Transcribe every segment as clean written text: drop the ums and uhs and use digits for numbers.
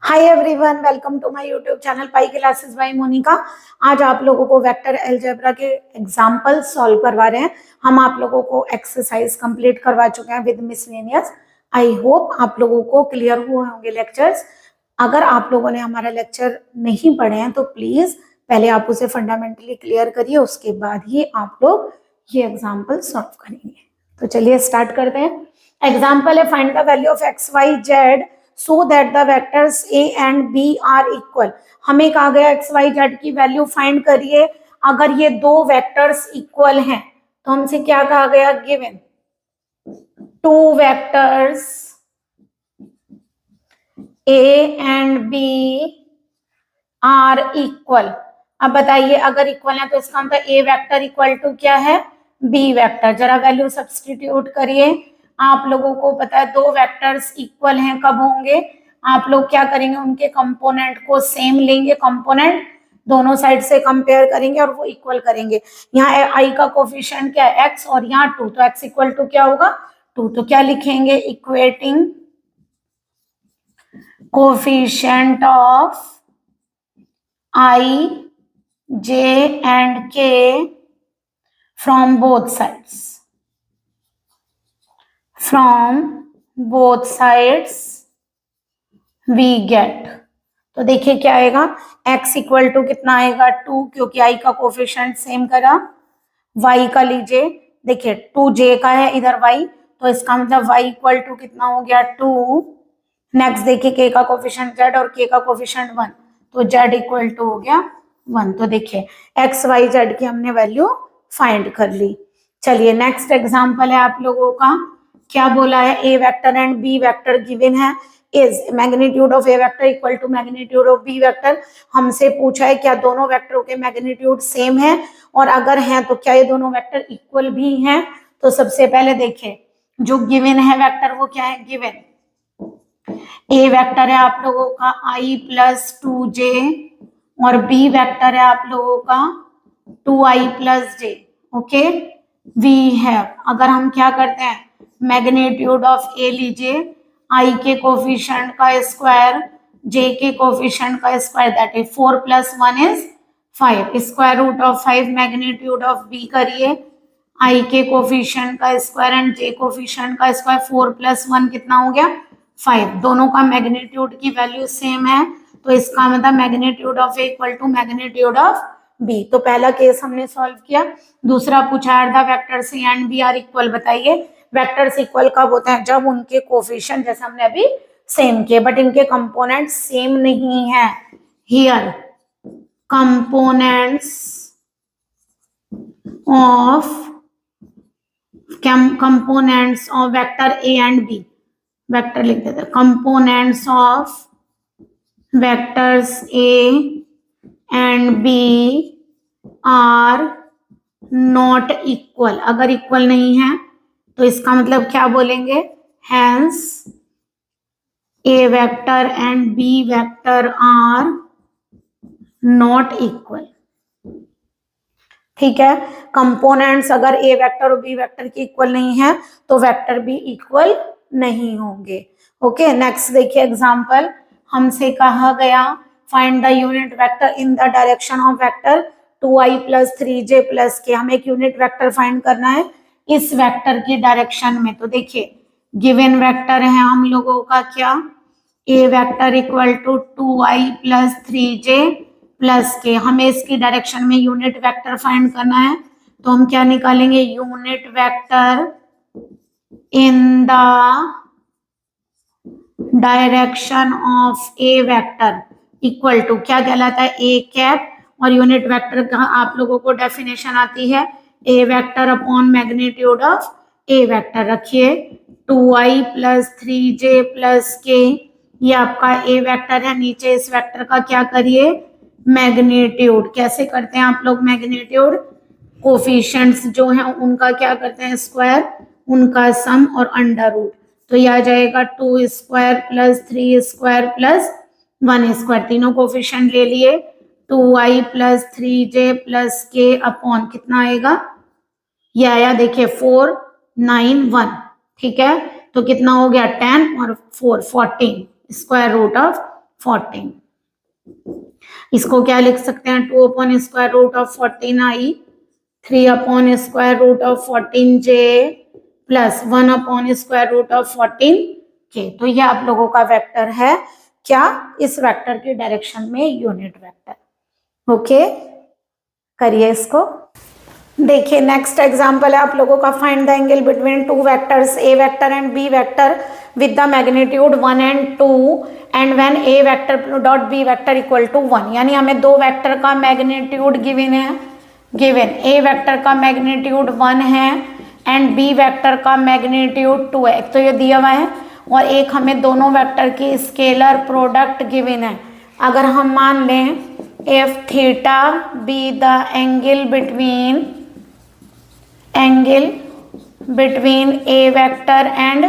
Hi everyone, welcome to my YouTube channel Pi classes by Monika. आज आप लोगों को वेक्टर अलजेब्रा के एग्जाम्पल सॉल्व करवा रहे हैं। हम आप लोगों को एक्सरसाइज कंप्लीट करवा चुके हैं विद मिसलेनियस। आई होप आप लोगों को क्लियर हुए होंगे लेक्चर्स। अगर आप लोगों ने हमारा लेक्चर नहीं पढ़े हैं तो प्लीज पहले आप उसे फंडामेंटली क्लियर करिए, उसके बाद ही आप लोग ये एग्जाम्पल सॉल्व करेंगे। तो चलिए स्टार्ट करते हैं। एग्जाम्पल है, find the value of x y z so that the vectors a and b are equal। हमें कहा गया एक्स वाई जेड की वैल्यू फाइंड करिए अगर ये दो वेक्टर्स इक्वल हैं। तो हमसे क्या कहा गया, given two vectors a and b are equal. अब बताइए अगर इक्वल है तो इसका मतलब a वेक्टर इक्वल टू क्या है, b वेक्टर। जरा वैल्यू सब्स्टिट्यूट करिए। आप लोगों को पता है दो वेक्टर्स इक्वल हैं कब होंगे, आप लोग क्या करेंगे, उनके कंपोनेंट को सेम लेंगे, कंपोनेंट दोनों साइड से कंपेयर करेंगे और वो इक्वल करेंगे। यहाँ आई का कोफिशिएंट क्या है, एक्स, और यहाँ 2, तो एक्स इक्वल टू क्या होगा, 2। तो क्या लिखेंगे, equating coefficient of i j and k from both sides, from both sides we get। तो देखिए क्या आएगा, x इक्वल टू कितना आएगा 2, क्योंकि i का कोफिशिएंट सेम करा। y का लीजिए, देखिए 2j का है इधर y, तो इसका मतलब y इक्वल टू कितना हो गया 2। नेक्स्ट देखिए k का कोफिशिएंट z और k का कोफिशिएंट 1, तो z इक्वल टू हो गया 1। तो देखिए x y z की हमने वैल्यू फाइंड कर ली। चलिए नेक्स्ट एग्जांपल है आप लोगों का, क्या बोला है, A vector and B vector given है। Is magnitude of A vector equal to magnitude of B vector. हमसे पूछा है क्या दोनों वेक्टरों के मैग्नीट्यूड सेम है, और अगर हैं तो क्या ये दोनों वेक्टर इक्वल भी हैं। तो सबसे पहले देखिए जो गिवन है वेक्टर वो क्या है, गिवन ए वेक्टर है आप लोगों का i प्लस 2j, और बी वेक्टर है आप लोगों का 2i plus j। Okay, we have, अगर हम क्या करते हैं, मैग्नीट्यूड ऑफ ए लीजिए, आई के कोफिशिएंट का स्क्वायर, जे के कोफिशिएंट का square, that is 4 + 1 = 5। Square root of 5 magnitude of b करिए, आई के कोफिशिएंट का स्क्वायर एंड जे कोफिशिएंट का स्क्वायर, 4 + 1 कितना हो गया 5। दोनों का मैग्नीट्यूड की वैल्यू सेम है, तो इसका मतलब magnitude of a equal to magnitude of b. तो पहला केस हमने सॉल्व किया। दूसरा पूछा है the vectors a and b are equal. बताइए वेक्टर्स इक्वल कब होते हैं, जब उनके कोफिशिएंट जैसे हमने अभी सेम किए बट इनके कंपोनेंट्स सेम नहीं है। Here components of vector a and B, vector लिख देते हैं, components of vectors a and b are not equal. अगर इक्वल नहीं है तो इसका मतलब क्या बोलेंगे, hence a vector and B vector are not equal. ठीक है, कंपोनेंट्स अगर ए वेक्टर और बी वेक्टर की इक्वल नहीं है तो वेक्टर भी इक्वल नहीं होंगे। ओके, नेक्स्ट देखिए एग्जांपल, हमसे कहा गया find the unit vector in the direction of vector 2i + 3j + k। हमें एक यूनिट वेक्टर फाइंड करना है इस वेक्टर की डायरेक्शन में। तो देखिए गिवन वेक्टर है हम लोगों का क्या, A vector equal to 2i + 3j + k। हमें इसकी डायरेक्शन में यूनिट वेक्टर फाइंड करना है, तो हम क्या निकालेंगे, unit vector in the direction of A vector equal to क्या कहलाता है, ए कैप, और यूनिट वेक्टर का आप लोगों को डेफिनेशन आती है A vector upon magnitude of A vector. रखिए 2i + 3j + k, ये आपका ए वेक्टर है। नीचे इस वेक्टर का क्या करिए, मैग्नीट्यूड। कैसे करते हैं आप लोग मैग्नीट्यूड, कोफिशिएंट्स जो हैं उनका क्या करते हैं, स्क्वायर, उनका सम और अंडर रूट। तो यह आ जाएगा 2² + 3² + 1²। तीनों कोफिशिएंट ले लिए, 2i + 3j + k अपॉन कितना आएगा, ये आया देखिए 4 9 1। ठीक है, तो कितना हो गया 10 और 4 14 स्क्वायर रूट ऑफ 14। इसको क्या लिख सकते हैं, 2 upon square root of 14i, 3 upon square root of 14j plus 1 upon square root of 14k। तो ये आप लोगों का वेक्टर है क्या, इस वेक्टर के डायरेक्शन में यूनिट वेक्टर। ओके, करिए इसको। देखिए नेक्स्ट एग्जांपल है आप लोगों का, find the angle between two vectors a vector and B vector with the magnitude 1 and 2 and when a vector dot b vector equal to 1। यानी हमें दो वेक्टर का मैग्नीट्यूड गिवन है, गिवन ए वेक्टर का मैग्नीट्यूड 1 है and B vector का magnitude 2 है, एक तो ये दिया हुआ है, और एक हमें दोनों वेक्टर की स्केलर प्रोडक्ट गिवन है। अगर हम मान लें if theta be the angle between a vector and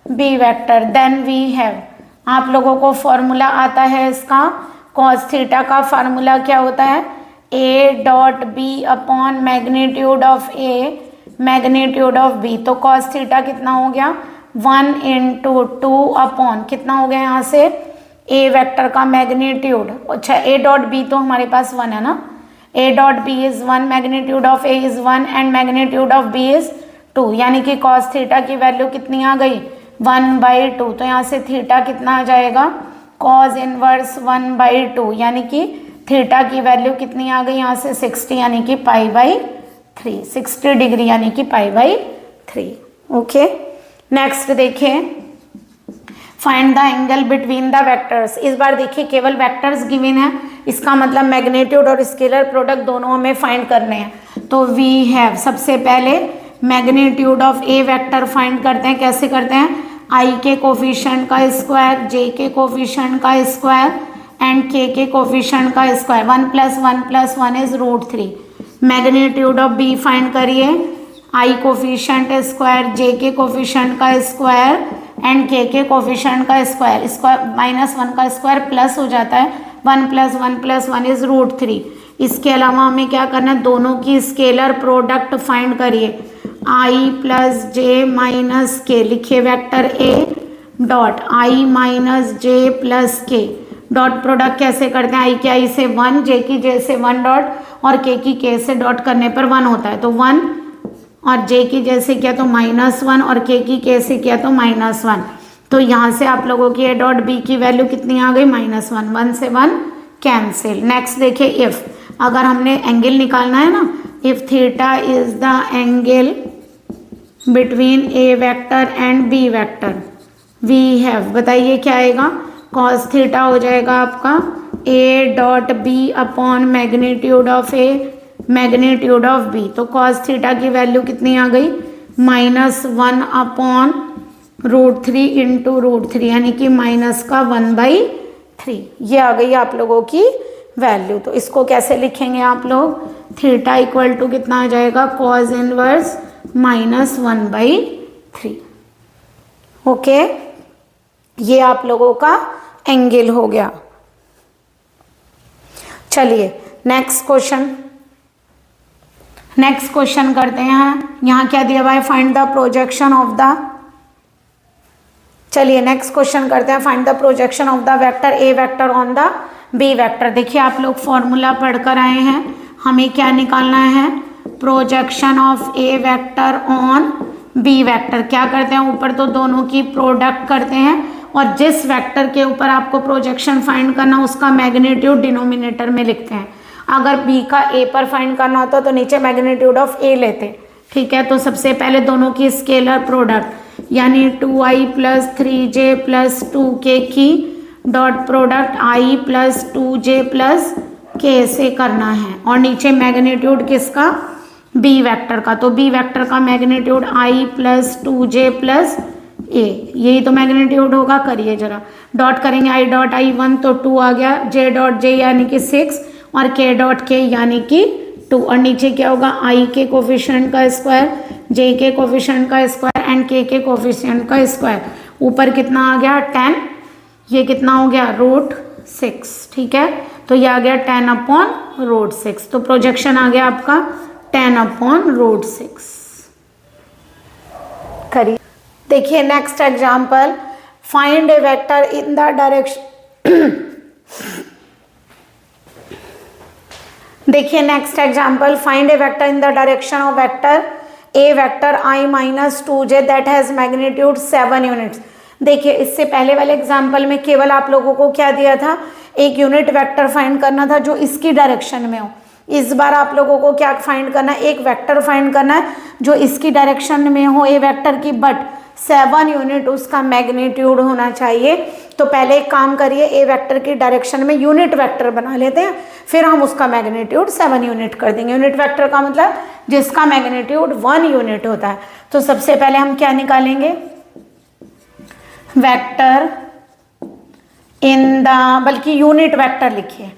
B vector, then we have, आप लोगों को फॉर्मूला आता है इसका, कॉस थीटा का फार्मूला क्या होता है, a dot b upon magnitude of a magnitude of b. तो कॉस थीटा कितना हो गया, 1 into 2 अपॉन कितना हो गया यहाँ से, ए वेक्टर का मैग्नीट्यूड, अच्छा ए डॉट बी तो हमारे पास 1 है ना, a dot b is 1, magnitude of a is 1 and magnitude of b is 2, यानी कि कॉस थीटा की वैल्यू कितनी आ गई, 1/2। तो यहाँ से थीटा कितना आ जाएगा, कॉस इनवर्स 1/2, यानी कि थीटा की वैल्यू कितनी आ गई यहाँ से 60, यानी कि π/3, 60 डिग्री यानी कि π/3। ओके, नेक्स्ट देखिए, find the angle between the vectors. इस बार देखिए केवल वेक्टर्स गिवन है, इसका मतलब मैग्नीट्यूड और स्केलर प्रोडक्ट दोनों हमें फाइंड करने हैं। तो वी हैव, सबसे पहले magnitude of A vector find करते हैं, कैसे करते हैं, आई के कोफिशिएंट का स्क्वायर, जे के कोफिशिएंट का स्क्वायर एंड के कोफिशिएंट का square, 1 + 1 + 1 is √3। Magnitude of b find करिए, आई कोफिशिएंट स्क्वायर, जे के कोफिशिएंट का स्क्वायर एंड के कोफिशिएंट का स्क्वायर, स्क्वायर -1 का स्क्वायर प्लस हो जाता है, 1 + 1 + 1 इज √3। इसके अलावा हमें क्या करना है, दोनों की स्केलर प्रोडक्ट फाइंड करिए, आई प्लस जे माइनस के, लिखिए vector A dot I minus J plus के, डॉट प्रोडक्ट कैसे करते हैं, आई की आई से 1, जे की जे से 1 डॉट और के की के से डॉट करने पर 1 होता है, तो 1, और जे की जे से किया तो -1 और के की के से किया तो -1। तो यहाँ से आप लोगों की ए डॉट बी की वैल्यू कितनी आ गई, -1, 1 से 1 कैंसिल। नेक्स्ट देखिए, इफ, अगर हमने एंगल निकालना है ना, if theta is the angle between a vector and B vector, we have, बताइए क्या आएगा, कॉस थीटा हो जाएगा आपका a dot b upon magnitude of a magnitude of b. तो कॉस थीटा की वैल्यू कितनी आ गई, -1 अपॉन √3 इंटू √3, यानी कि माइनस का 1/3, ये आ गई आप लोगों की वैल्यू। तो इसको कैसे लिखेंगे आप लोग, थीटा इक्वल टू कितना आ जाएगा, कॉस इनवर्स -1/3। ओके, ये आप लोगों का एंगल हो गया। चलिए नेक्स्ट क्वेश्चन करते हैं। यहाँ क्या दिया हुआ है, find the projection of the, चलिए नेक्स्ट क्वेश्चन करते हैं, find the projection of the vector A vector on the b vector. देखिए आप लोग फॉर्मूला पढ़कर आए हैं, हमें क्या निकालना है, projection of A vector on b vector. क्या करते हैं, ऊपर तो दोनों की प्रोडक्ट करते हैं और जिस वेक्टर के ऊपर आपको प्रोजेक्शन फाइंड करना उसका मैग्नीट्यूड डिनोमिनेटर में लिखते हैं। अगर बी का ए पर फाइंड करना होता तो नीचे मैग्नीट्यूड ऑफ ए लेते, ठीक है। तो सबसे पहले दोनों की स्केलर प्रोडक्ट यानी 2i + 3j + 2k की dot product i + 2j + k से करना है, और नीचे मैग्नीट्यूड किसका, बी वेक्टर का। तो बी वेक्टर का मैग्नीट्यूड i + 2j + a, यही तो मैग्नीट्यूड होगा। करिए जरा, डॉट करेंगे, i डॉट i 1 तो 2 आ गया, j डॉट j यानी कि 6 और k डॉट k यानी कि 2, और नीचे क्या होगा, i के कोफिशिएंट का स्क्वायर, j के कोफिशिएंट का स्क्वायर एंड k के कोफिशिएंट का स्क्वायर। ऊपर कितना आ गया 10, ये कितना हो गया √6, ठीक है। तो ये आ गया 10/√6। तो प्रोजेक्शन आ गया आपका 10/√6। करिए, देखिए next example, find a vector in the direction देखिए next example, find a vector in the direction of vector A vector I minus 2j that has magnitude 7 units. देखिए इससे पहले वाले एग्जांपल में केवल आप लोगों को क्या दिया था, एक यूनिट वेक्टर फाइंड करना था जो इसकी डायरेक्शन में हो। इस बार आप लोगों को क्या फाइंड करना है, एक वेक्टर फाइंड करना है जो इसकी डायरेक्शन में हो ए वेक्टर की, बट 7 यूनिट उसका मैग्नीट्यूड होना चाहिए। तो पहले एक काम करिए, ए वेक्टर की डायरेक्शन में यूनिट वेक्टर बना लेते हैं, फिर हम उसका मैग्नीट्यूड 7 यूनिट कर देंगे। यूनिट वेक्टर का मतलब जिसका मैग्नीट्यूड 1 यूनिट होता है। तो सबसे पहले हम क्या निकालेंगे, वेक्टर इन द, बल्कि यूनिट वेक्टर लिखिए,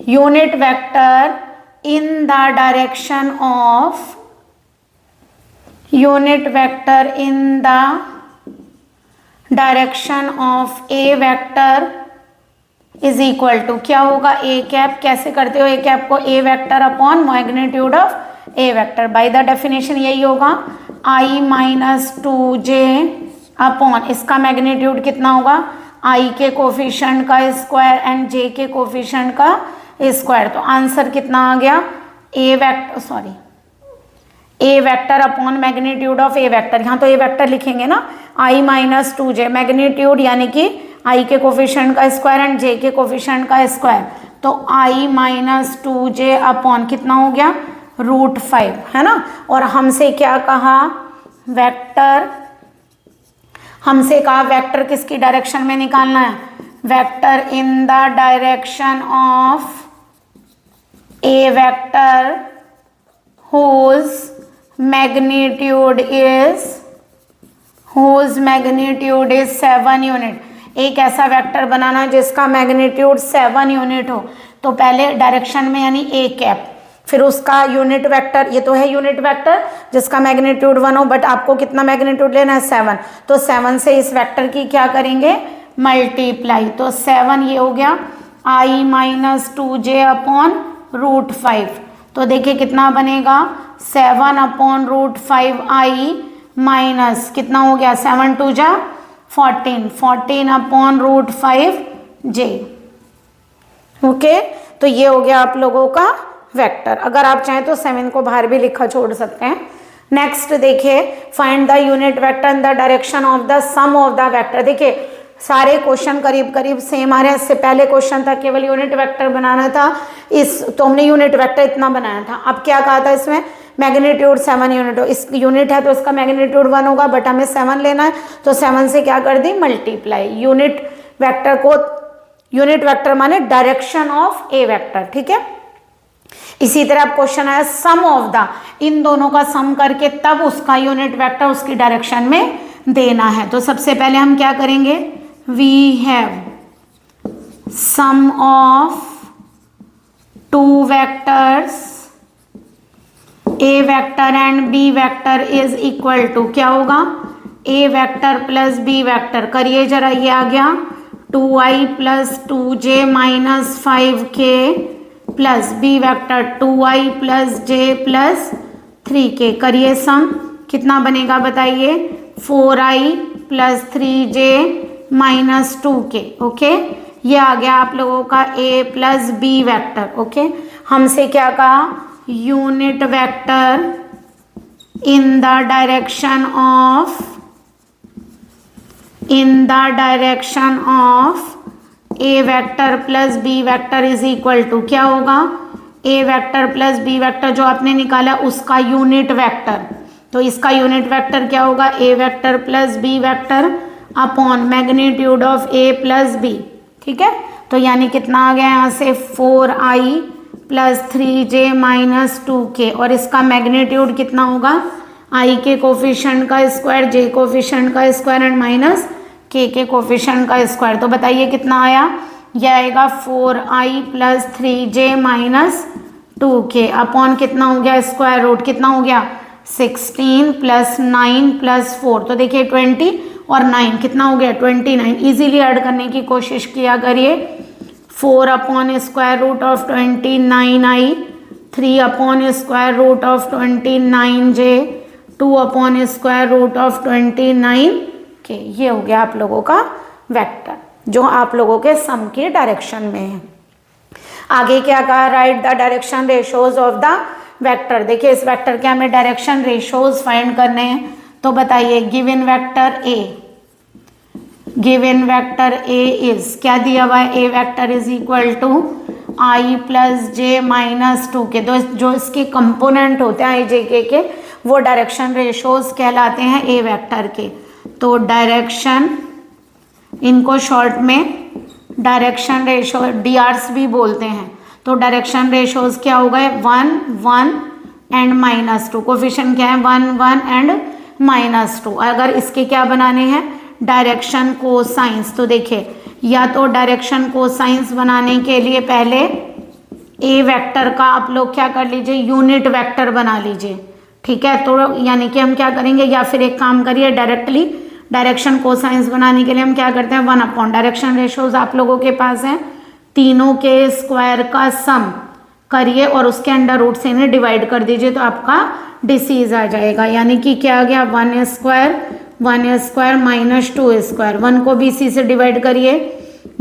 unit vector in the direction of, unit vector in the direction of A vector is equal to क्या होगा, ए कैप। कैसे करते हो ए कैप को, A vector upon magnitude of A vector. By the definition यही होगा, I minus 2j upon, इसका magnitude कितना होगा, I के कोफिशिएंट का स्क्वायर एंड j के कोफिशिएंट का स्क्वायर। तो आंसर कितना आ गया, A vector upon magnitude of A vector. यहाँ तो ए वेक्टर लिखेंगे ना, I माइनस 2j, मैग्नीट्यूड यानी कि I के कोफिशिएंट का स्क्वायर एंड j के कोफिशिएंट का स्क्वायर। तो I माइनस 2j अपॉन कितना हो गया, √5, है ना। और हमसे क्या कहा, वेक्टर, हमसे कहा वेक्टर किसकी डायरेक्शन में निकालना है, vector in the direction of A vector whose magnitude is 7 unit. एक ऐसा वेक्टर बनाना जिसका मैग्नीट्यूड 7 यूनिट हो। तो पहले डायरेक्शन में यानी ए कैप, फिर उसका यूनिट वेक्टर, ये तो है यूनिट वेक्टर जिसका मैग्नीट्यूड 1 हो, बट आपको कितना मैग्नीट्यूड लेना है, 7। तो 7 से इस वेक्टर की क्या करेंगे, मल्टीप्लाई। तो 7 ये हो गया I माइनस 2j अपॉन √5। तो देखिए कितना बनेगा, 7 अपॉन √5I माइनस कितना हो गया, 7 2 जा 14, 14 अपॉन √5j। ओके, तो ये हो गया आप लोगों का वेक्टर। अगर आप चाहें तो 7 को बाहर भी लिखा छोड़ सकते हैं। नेक्स्ट देखिए, find the unit vector in the direction of the sum of the vector. देखिए सारे क्वेश्चन करीब करीब सेम आ रहे हैं। इससे पहले क्वेश्चन था केवल यूनिट वेक्टर बनाना था, तो हमने यूनिट वेक्टर इतना बनाया था। अब क्या कहा था इसमें, मैग्नीट्यूड 7 यूनिट हो, इस यूनिट है तो इसका मैग्नीट्यूड 1 होगा, बट हमें 7 लेना है। तो 7 से क्या कर दी, मल्टीप्लाई। यूनिट वेक्टर को, यूनिट वेक्टर माने डायरेक्शन ऑफ ए वेक्टर, ठीक है। इसी तरह अब क्वेश्चन आया सम ऑफ द, इन दोनों का सम करके तब उसका यूनिट वेक्टर उसकी डायरेक्शन में देना है। तो सबसे पहले हम क्या करेंगे, we have sum of 2 vectors a vector and B vector is equal to क्या होगा, ए वेक्टर प्लस बी वेक्टर। करिए जरा, ये आ गया 2i plus 2j minus 5k plus B vector 2i plus j plus 3k। करिए सम, कितना बनेगा बताइए, 4i plus 3j minus 2k। Okay, ये आ गया आप लोगों का a plus B vector. Okay, हमसे क्या कहा, unit vector in the direction of, in the direction of A vector plus B vector is equal to क्या होगा, ए वेक्टर प्लस बी वेक्टर जो आपने निकाला उसका यूनिट वेक्टर। तो इसका यूनिट वेक्टर क्या होगा, ए vector plus B vector upon magnitude of A plus B. ठीक है, तो यानी कितना आ गया यहाँ से 4i plus 3j minus 2k, और इसका मैग्नीट्यूड कितना होगा, i के कोफिशिएंट का स्क्वायर, j कोफिशिएंट का स्क्वायर एंड माइनस k के कोफिशिएंट का स्क्वायर। तो बताइए कितना आया, यह आएगा 4i plus 3j minus 2k upon कितना हो गया, स्क्वायर रूट कितना हो गया 16 प्लस 9 प्लस 4। तो देखिए 20 और 9 कितना हो गया 29। इजीली ऐड करने की कोशिश किया करिए। 4 upon square root of 29i, 3 upon square root of 29j, 2 upon square root of 29k। ये हो गया आप लोगों का वेक्टर। जो आप लोगों के सम की डायरेक्शन में है। आगे क्या कहा, right the direction ratios of the vector. देखिए इस वेक्टर के हमें डायरेक्शन रेशोज फाइंड करने हैं, तो बताइए गिवन वेक्टर ए इज क्या दिया हुआ है, A vector is equal to i plus j minus 2 k, तो जो इसके कंपोनेंट होते हैं आई जे के वो डायरेक्शन रेशोज कहलाते हैं ए वेक्टर के। तो डायरेक्शन, इनको शॉर्ट में डायरेक्शन रेशो DRs भी बोलते हैं। तो डायरेक्शन रेशोज क्या हो गए, 1 1 एंड -2। कोफिशिएंट क्या है, 1 1 एंड -2। अगर इसके क्या बनाने हैं, डायरेक्शन कोसाइंस, तो देखिए या तो डायरेक्शन कोसाइंस बनाने के लिए पहले ए वेक्टर का आप लोग क्या कर लीजिए, यूनिट वेक्टर बना लीजिए, ठीक है। तो यानी कि हम क्या करेंगे, या फिर एक काम करिए डायरेक्टली डायरेक्शन कोसाइंस बनाने के लिए हम क्या करते हैं, 1 अपॉन डायरेक्शन रेशोज आप लोगों के पास है, तीनों के स्क्वायर का सम करिए और उसके अंडर रूट से इन्हें डिवाइड कर दीजिए, तो आपका डिसीज आ जाएगा। यानी कि क्या आ गया, 1 स्क्वायर माइनस 2 स्क्वायर, 1 को भी इसी से डिवाइड करिए,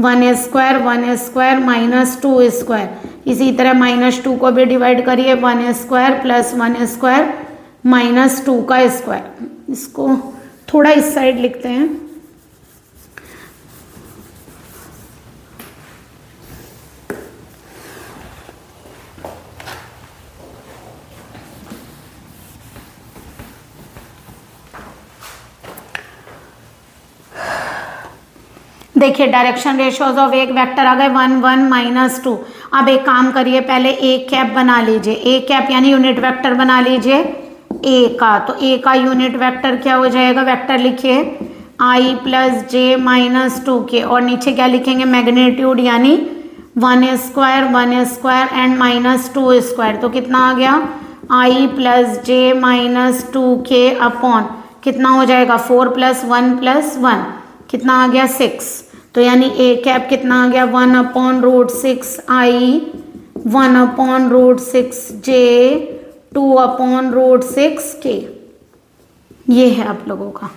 1 स्क्वायर -2 स्क्वायर, इसी तरह -2 को भी डिवाइड करिए, 1 स्क्वायर प्लस 1 स्क्वायर -2 का स्क्वायर। इसको थोड़ा इस साइड लिखते हैं, देखिए डायरेक्शन रेशोज ऑफ एक वेक्टर आ गए 1 1 -2। अब एक काम करिए, पहले ए कैप बना लीजिए, ए कैप यानी यूनिट वेक्टर बना लीजिए ए का। तो ए का यूनिट वेक्टर क्या हो जाएगा, वेक्टर लिखिए आई प्लस जे -2 के, और नीचे क्या लिखेंगे, मैग्नीट्यूड यानी 1 स्क्वायर एंड -2 स्क्वायर। तो कितना आ गया, आई प्लस जे -2 के अपॉन कितना हो जाएगा, 4 + 1 + 1 कितना आ गया, 6। तो यानी ए कैप कितना आ गया, 1/√6 आई, 1/√6 जे, 2/√6 के। ये है आप लोगों का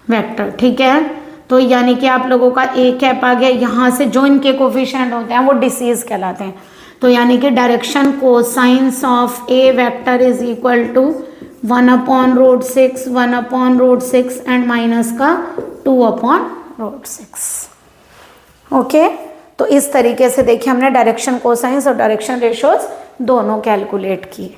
वेक्टर, ठीक है। तो यानी कि आप लोगों का ए कैप आ गया, यहाँ से जो इनके कोफिशिएंट होते हैं वो डिसीज कहलाते हैं। तो यानी कि direction cosines of A vector is equal to 1/√6 1/√6 and minus का 2/√6। ओके, तो इस तरीके से देखिए हमने डायरेक्शन कोसाइंस और डायरेक्शन रेशोज दोनों कैलकुलेट किए।